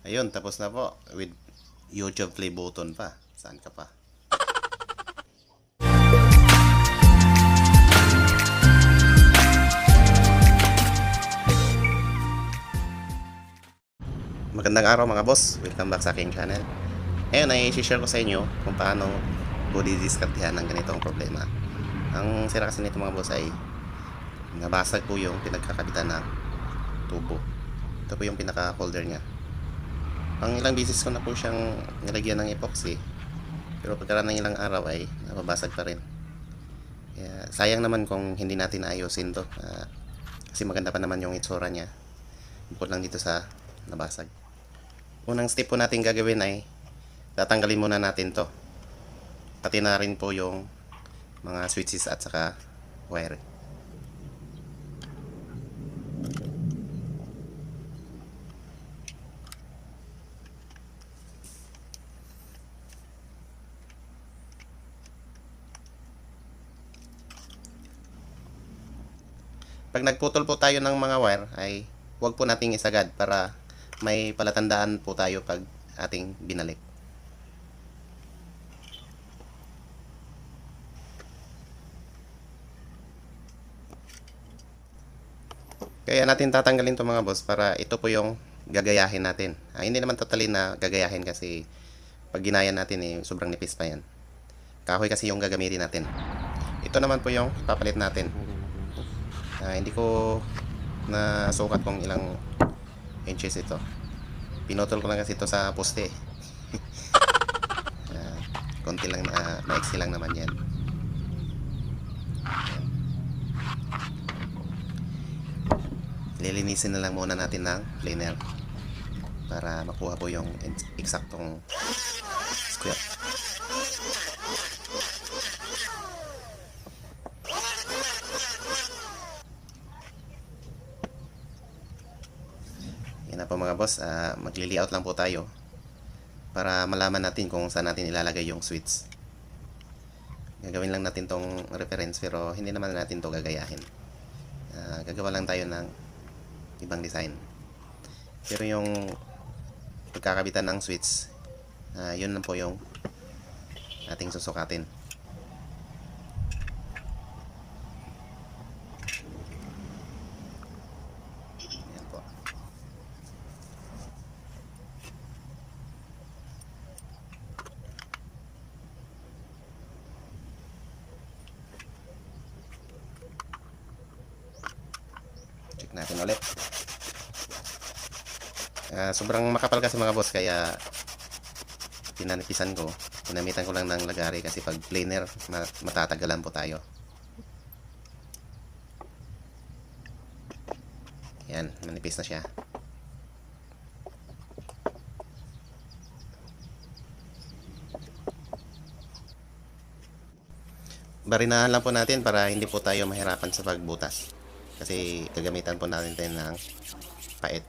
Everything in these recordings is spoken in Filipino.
Ayun, tapos na po with YouTube play button pa. Saan ka pa? Magandang araw mga boss. Welcome back sa aking channel. Ngayon ay share ko sa inyo kung paano po didiskartehan ng ganitong problema. Ang sira kasi nito mga boss ay nabasag po yung pinagkakabitan ng tubo. Ito po yung pinaka holder nya. Ang ilang beses ko na po siyang nilagyan ng epoxy, pero pagkaraan ng ilang araw ay nababasag pa rin. Kaya sayang naman kung hindi natin ayusin to, kasi maganda pa naman yung itsura nya bukod lang dito sa nabasag. Unang step po natin gagawin ay tatanggalin muna natin to, pati na rin po yung mga switches at saka wire. Pag nagputol po tayo ng mga wire ay huwag po nating isagad para may palatandaan po tayo pag ating binalik. Kaya natin tatanggalin to mga boss para ito po yung gagayahin natin. Hindi naman totally na gagayahin kasi pag ginaya natin sobrang nipis pa yan. Kahoy kasi yung gagamitin natin. Ito naman po yung ipapalit natin. Hindi ko nasukat kung ilang inches ito. Pinutol ko lang kasi ito sa poste. Konti lang na maiksi lang naman yan. Lilinisin na lang muna natin ng planer para makuha po yung eksaktong square. Yan na po mga boss, magli-layout lang po tayo para malaman natin kung saan natin ilalagay yung switch. Gagawin lang natin tong reference pero hindi naman natin to gagayahin. Gagawa lang tayo ng ibang design. Pero yung pagkakabitan ng switch, yun lang po yung ating susukatin. Yan po. Check natin ulit. Sobrang makapal kasi mga boss, kaya pinanipisan ko. Pinamitan ko lang ng lagari kasi pag planer matatagalan po tayo. Yan, manipis na siya. Barinahan lang po natin para hindi po tayo mahirapan sa pagbutas. Kasi gagamitan po natin ng pait.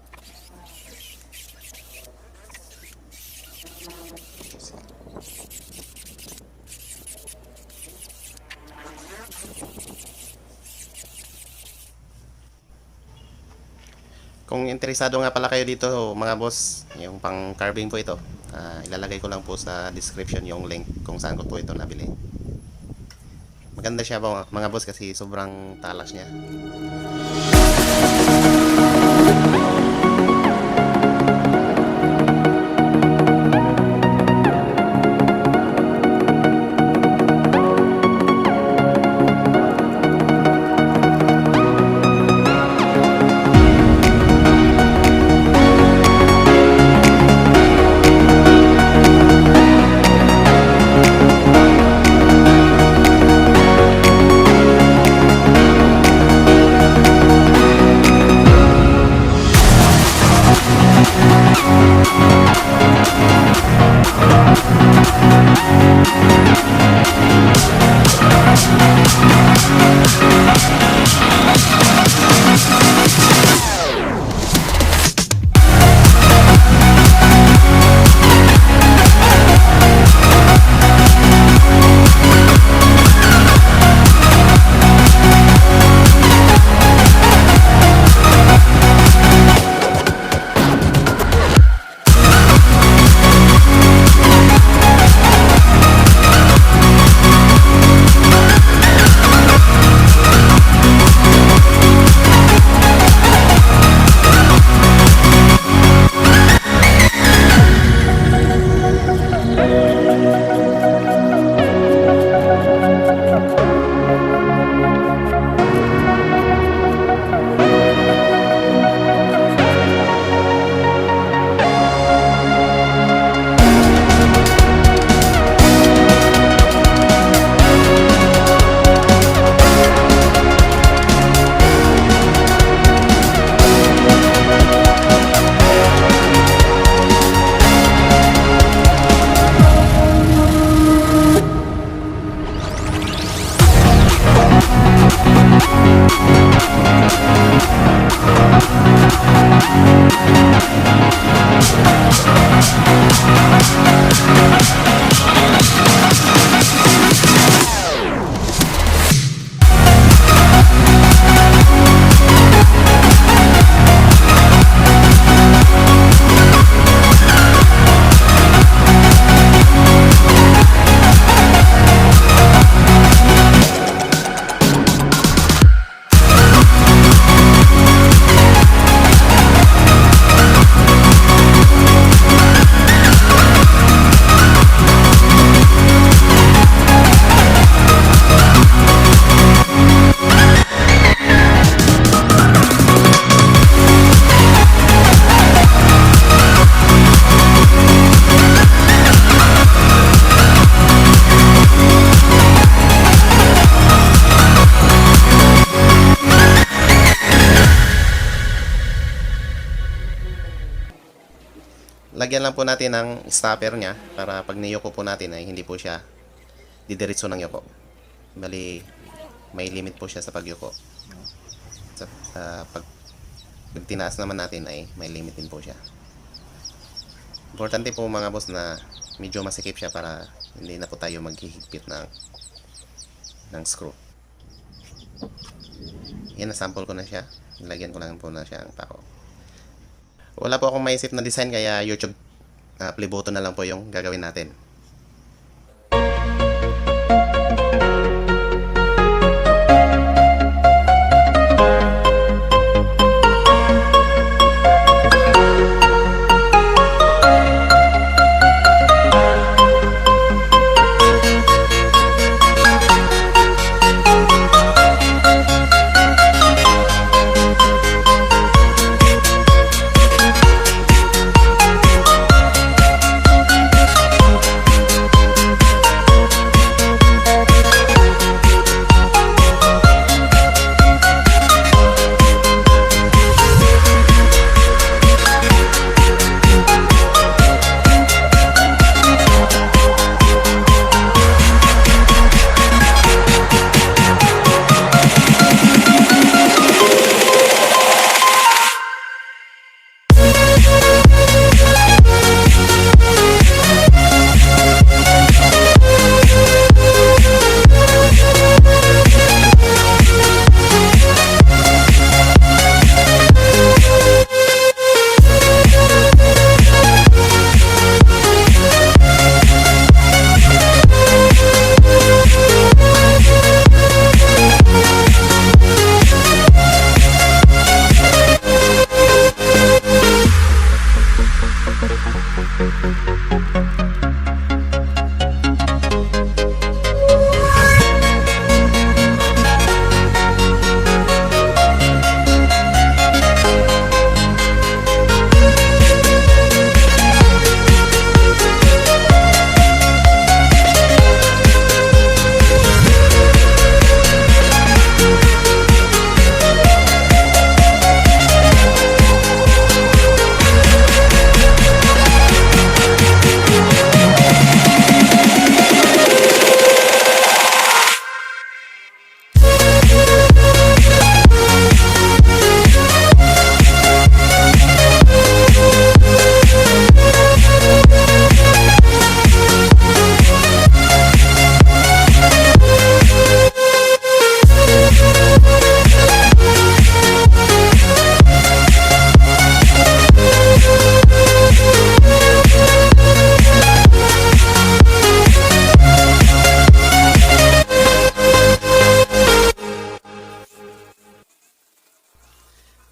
Kung interesado nga pala kayo dito mga boss, yung pang carving po ito, ilalagay ko lang po sa description yung link kung saan ko po ito nabili. Maganda siya mga boss kasi sobrang talas niya. Lagyan lang po natin ng stopper niya para pag niyoko po natin ay hindi po siya didiretso ng yoko. Bali, may limit po siya sa pagyoko. Pag tinaas naman natin ay may limit din po siya. Importante po mga boss na medyo masikip siya para hindi na po tayo maghihigpit ng screw. Yan, na-sample ko na siya. Nilagyan ko lang po na siya ang pako. Wala po akong maisip na design kaya YouTube play button na lang po yung gagawin natin.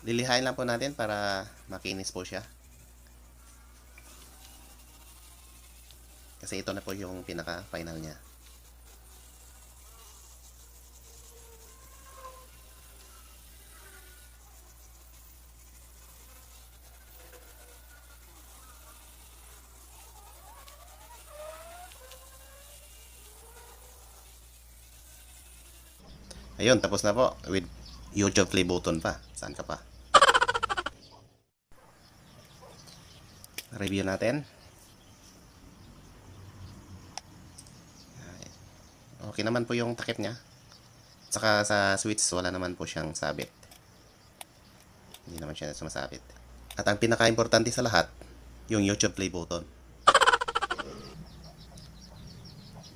Lilihain lang po natin para makinis po siya. Kasi ito na po yung pinaka final niya. Ayun, tapos na po with YouTube play button pa. Saan ka pa? Review natin. Okay naman po yung takip niya. Saka sa switch wala naman po siyang sabit. Hindi naman siya sumasabit. At ang pinaka-importante sa lahat, yung YouTube play button.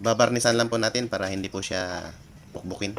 Babarnisan lang po natin para hindi po siya bukbukin.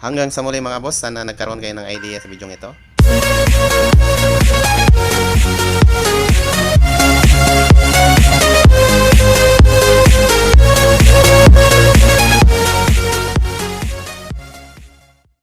Hanggang sa muli mga boss, sana nagkaroon kayo ng idea sa video ito.